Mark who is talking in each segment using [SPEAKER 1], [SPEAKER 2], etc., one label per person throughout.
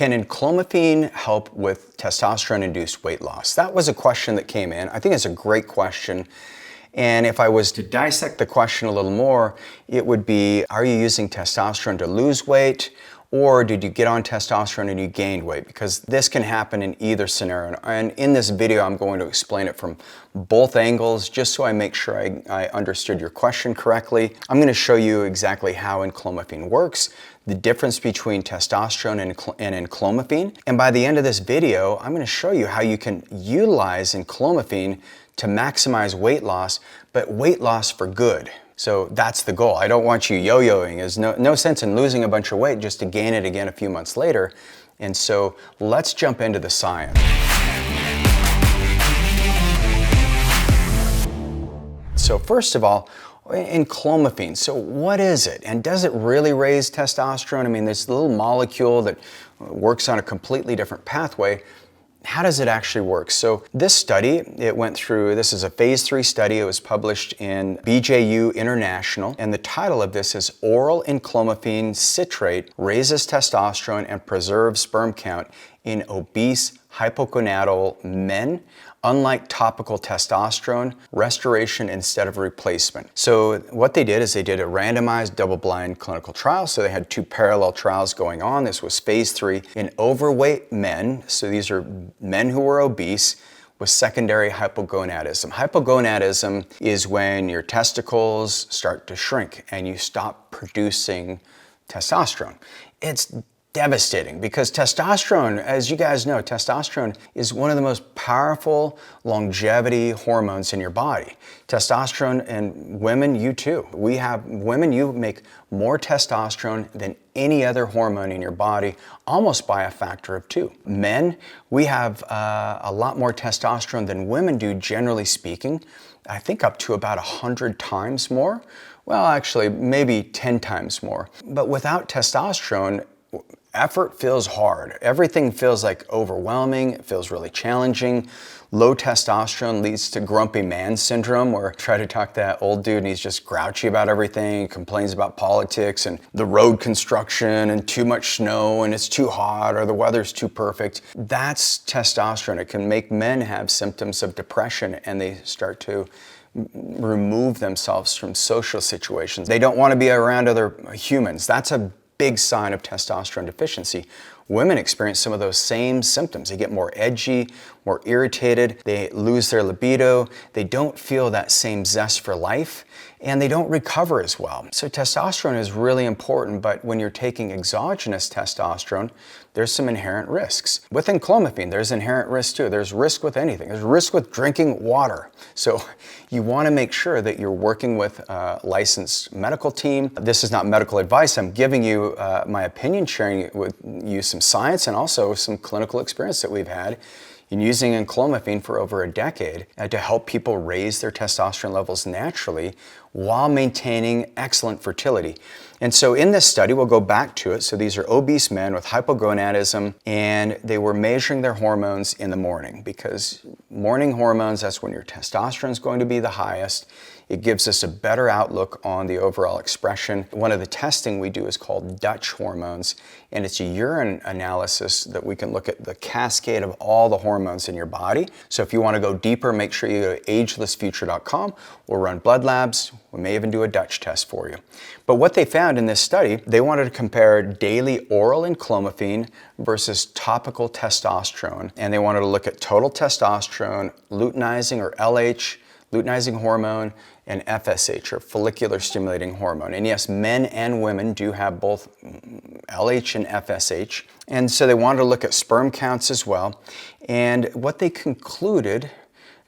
[SPEAKER 1] Can enclomiphene help with testosterone-induced weight loss? That was a question that came in. I think it's a great question. And if I was to dissect the question a little more, it would be, are you using testosterone to lose weight? Or did you get on testosterone and you gained weight? Because this can happen in either scenario. And in this video, I'm going to explain it from both angles, just so I make sure I understood your question correctly. I'm going to show you exactly how enclomiphene works, the difference between testosterone and enclomiphene. And by the end of this video, I'm going to show you how you can utilize enclomiphene to maximize weight loss, but weight loss for good. So that's the goal. I don't want you yo-yoing. There's no sense in losing a bunch of weight just to gain it again a few months later. And so let's jump into the science. So first of all, enclomiphene. So what is it? And does it really raise testosterone? I mean, this little molecule that works on a completely different pathway. How does it actually work? So this study, this is a phase 3 study. It was published in BJU International, and the title of this is Oral Enclomiphene Citrate Raises Testosterone and Preserves Sperm Count in Obese Hypogonadal Men, Unlike Topical Testosterone, Restoration Instead of Replacement. So what they did is they did a randomized double-blind clinical trial. So they had 2 parallel trials going on. This was phase 3 in overweight men. So these are men who were obese with secondary hypogonadism. Hypogonadism is when your testicles start to shrink and you stop producing testosterone. It's devastating because testosterone, as you guys know, testosterone is one of the most powerful longevity hormones in your body. Testosterone, and women, you too. Women, you make more testosterone than any other hormone in your body, almost by a factor of 2. Men, we have a lot more testosterone than women do, generally speaking. I think up to about 100 times more. Well, actually, maybe 10 times more. But without testosterone, effort feels hard. Everything feels like overwhelming. It feels really challenging. Low testosterone leads to grumpy man syndrome, where I try to talk to that old dude and he's just grouchy about everything, complains about politics and the road construction and too much snow and it's too hot or the weather's too perfect. That's testosterone. It can make men have symptoms of depression and they start to remove themselves from social situations. They don't want to be around other humans. That's a big sign of testosterone deficiency. Women experience some of those same symptoms. They get more edgy, more irritated, they lose their libido, they don't feel that same zest for life, and they don't recover as well. So testosterone is really important, but when you're taking exogenous testosterone, there's some inherent risks. With enclomiphene, there's inherent risk too. There's risk with anything. There's risk with drinking water. So you want to make sure that you're working with a licensed medical team. This is not medical advice. I'm giving you my opinion, sharing with you some science and also some clinical experience that we've had in using enclomiphene for over a decade to help people raise their testosterone levels naturally while maintaining excellent fertility. And so in this study, we'll go back to it. So these are obese men with hypogonadism, and they were measuring their hormones in the morning, because morning hormones, that's when your testosterone is going to be the highest. It gives us a better outlook on the overall expression. One of the testing we do is called Dutch hormones, and it's a urine analysis that we can look at the cascade of all the hormones in your body. So if you want to go deeper, make sure you go to agelessfuture.com. We'll run blood labs. We may even do a Dutch test for you. But what they found in this study, they wanted to compare daily oral enclomiphene versus topical testosterone, and they wanted to look at total testosterone, luteinizing or LH, luteinizing hormone, and FSH, or follicular stimulating hormone. And yes, men and women do have both LH and FSH. And so they wanted to look at sperm counts as well. And what they concluded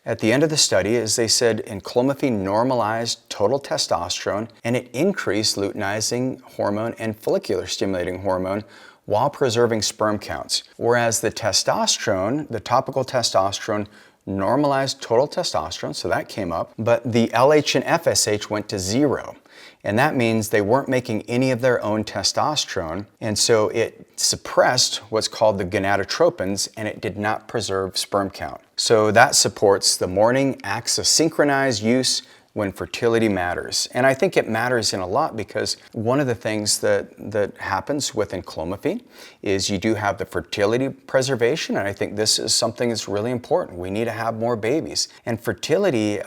[SPEAKER 1] at the end of the study is they said enclomiphene normalized total testosterone and it increased luteinizing hormone and follicular stimulating hormone while preserving sperm counts. Whereas the testosterone, the topical testosterone, normalized total testosterone, so that came up, but the LH and FSH went to 0. And that means they weren't making any of their own testosterone, and so it suppressed what's called the gonadotropins, and it did not preserve sperm count. So that supports the morning axis synchronized use when fertility matters. And I think it matters in a lot because one of the things that happens with enclomiphene is you do have the fertility preservation, and I think this is something that's really important. We need to have more babies. And fertility,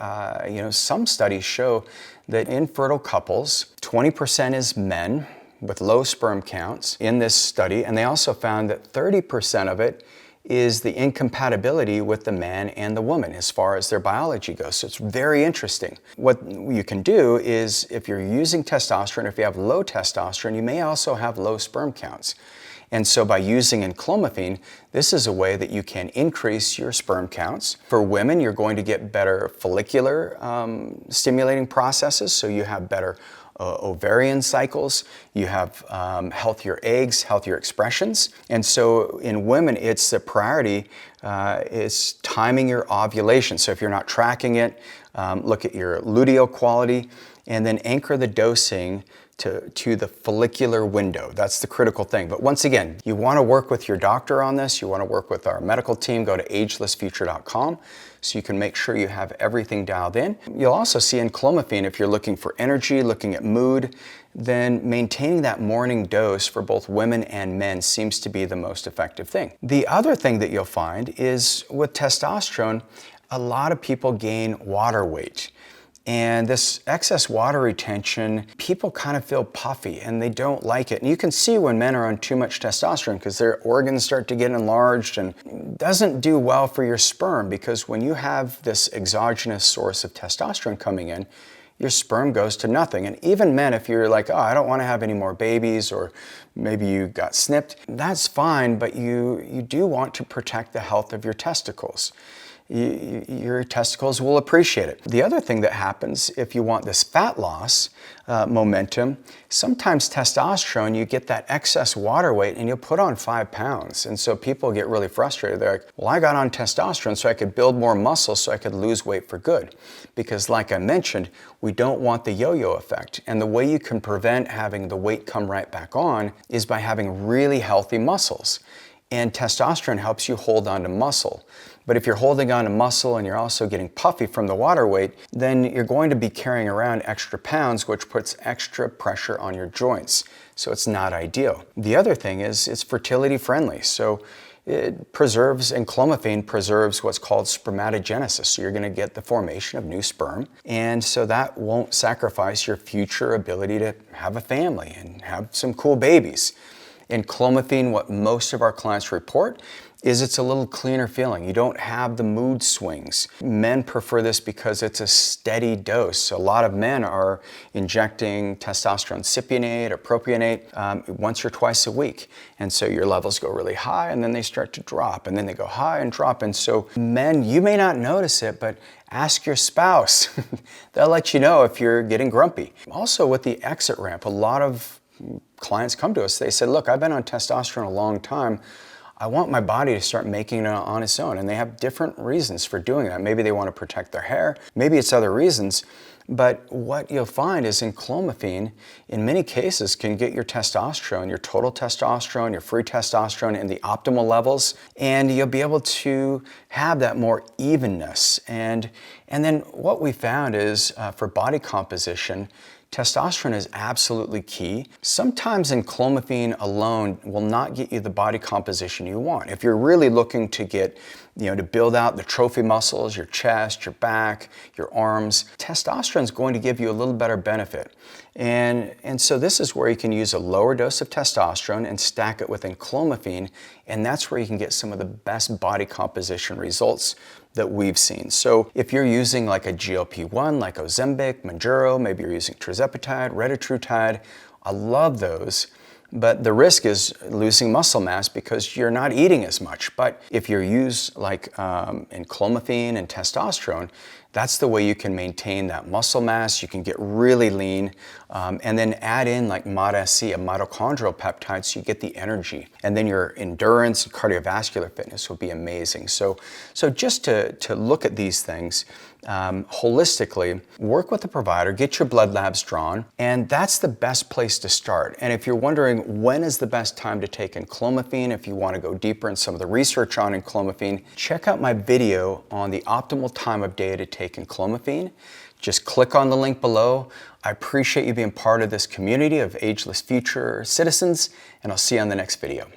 [SPEAKER 1] some studies show that infertile couples, 20% is men with low sperm counts in this study, and they also found that 30% of it is the incompatibility with the man and the woman as far as their biology goes. So it's very interesting. What you can do is, if you're using testosterone, if you have low testosterone, you may also have low sperm counts. And so by using enclomiphene, this is a way that you can increase your sperm counts. For women, you're going to get better follicular stimulating processes, so you have better ovarian cycles, you have healthier eggs, healthier expressions. And so in women, it's the priority is timing your ovulation. So if you're not tracking it, look at your luteal quality and then anchor the dosing to the follicular window. That's the critical thing. But once again, you want to work with your doctor on this. You want to work with our medical team. Go to agelessfuture.com so you can make sure you have everything dialed in. You'll also see enclomiphene if you're looking for energy, looking at mood, then maintaining that morning dose for both women and men seems to be the most effective thing. The other thing that you'll find is with testosterone, a lot of people gain water weight. And this excess water retention, people kind of feel puffy and they don't like it. And you can see when men are on too much testosterone because their organs start to get enlarged and it doesn't do well for your sperm, because when you have this exogenous source of testosterone coming in, your sperm goes to nothing. And even men, if you're like, oh, I don't want to have any more babies, or maybe you got snipped, that's fine, but you do want to protect the health of your testicles. Your testicles will appreciate it. The other thing that happens if you want this fat loss momentum, sometimes testosterone, you get that excess water weight and you'll put on 5 pounds. And so people get really frustrated. They're like, well, I got on testosterone so I could build more muscle so I could lose weight for good. Because like I mentioned, we don't want the yo-yo effect. And the way you can prevent having the weight come right back on is by having really healthy muscles. And testosterone helps you hold on to muscle. But if you're holding on to muscle and you're also getting puffy from the water weight, then you're going to be carrying around extra pounds, which puts extra pressure on your joints. So it's not ideal. The other thing is it's fertility friendly. So it preserves, enclomiphene preserves what's called spermatogenesis. So you're going to get the formation of new sperm. And so that won't sacrifice your future ability to have a family and have some cool babies. Enclomiphene, what most of our clients report, is it's a little cleaner feeling. You don't have the mood swings. Men prefer this because it's a steady dose. A lot of men are injecting testosterone cypionate or propionate once or twice a week. And so your levels go really high and then they start to drop and then they go high and drop. And so men, you may not notice it, but ask your spouse. They'll let you know if you're getting grumpy. Also with the exit ramp, a lot of clients come to us, they said, look, I've been on testosterone a long time. I want my body to start making it on its own. And they have different reasons for doing that. Maybe they want to protect their hair. Maybe it's other reasons. But what you'll find is enclomiphene, in many cases, can get your testosterone, your total testosterone, your free testosterone in the optimal levels. And you'll be able to have that more evenness. And then what we found is for body composition, testosterone is absolutely key. Sometimes enclomiphene alone will not get you the body composition you want. If you're really looking to get, to build out the trophy muscles, your chest, your back, your arms, testosterone is going to give you a little better benefit. And so this is where you can use a lower dose of testosterone and stack it with enclomiphene, and that's where you can get some of the best body composition results that we've seen. So if you're using like a GLP-1, like Ozempic, Mounjaro, maybe you're using tirzepatide, retatrutide, I love those. But the risk is losing muscle mass because you're not eating as much. But if you use like enclomiphene and testosterone, that's the way you can maintain that muscle mass. You can get really lean and then add in like MOD-SC, a mitochondrial peptide, so you get the energy. And then your endurance and cardiovascular fitness will be amazing. So just to look at these things, holistically, work with the provider, get your blood labs drawn, and that's the best place to start. And if you're wondering when is the best time to take enclomiphene, if you want to go deeper in some of the research on enclomiphene, check out my video on the optimal time of day to take enclomiphene. Just click on the link below. I appreciate you being part of this community of ageless future citizens, and I'll see you on the next video.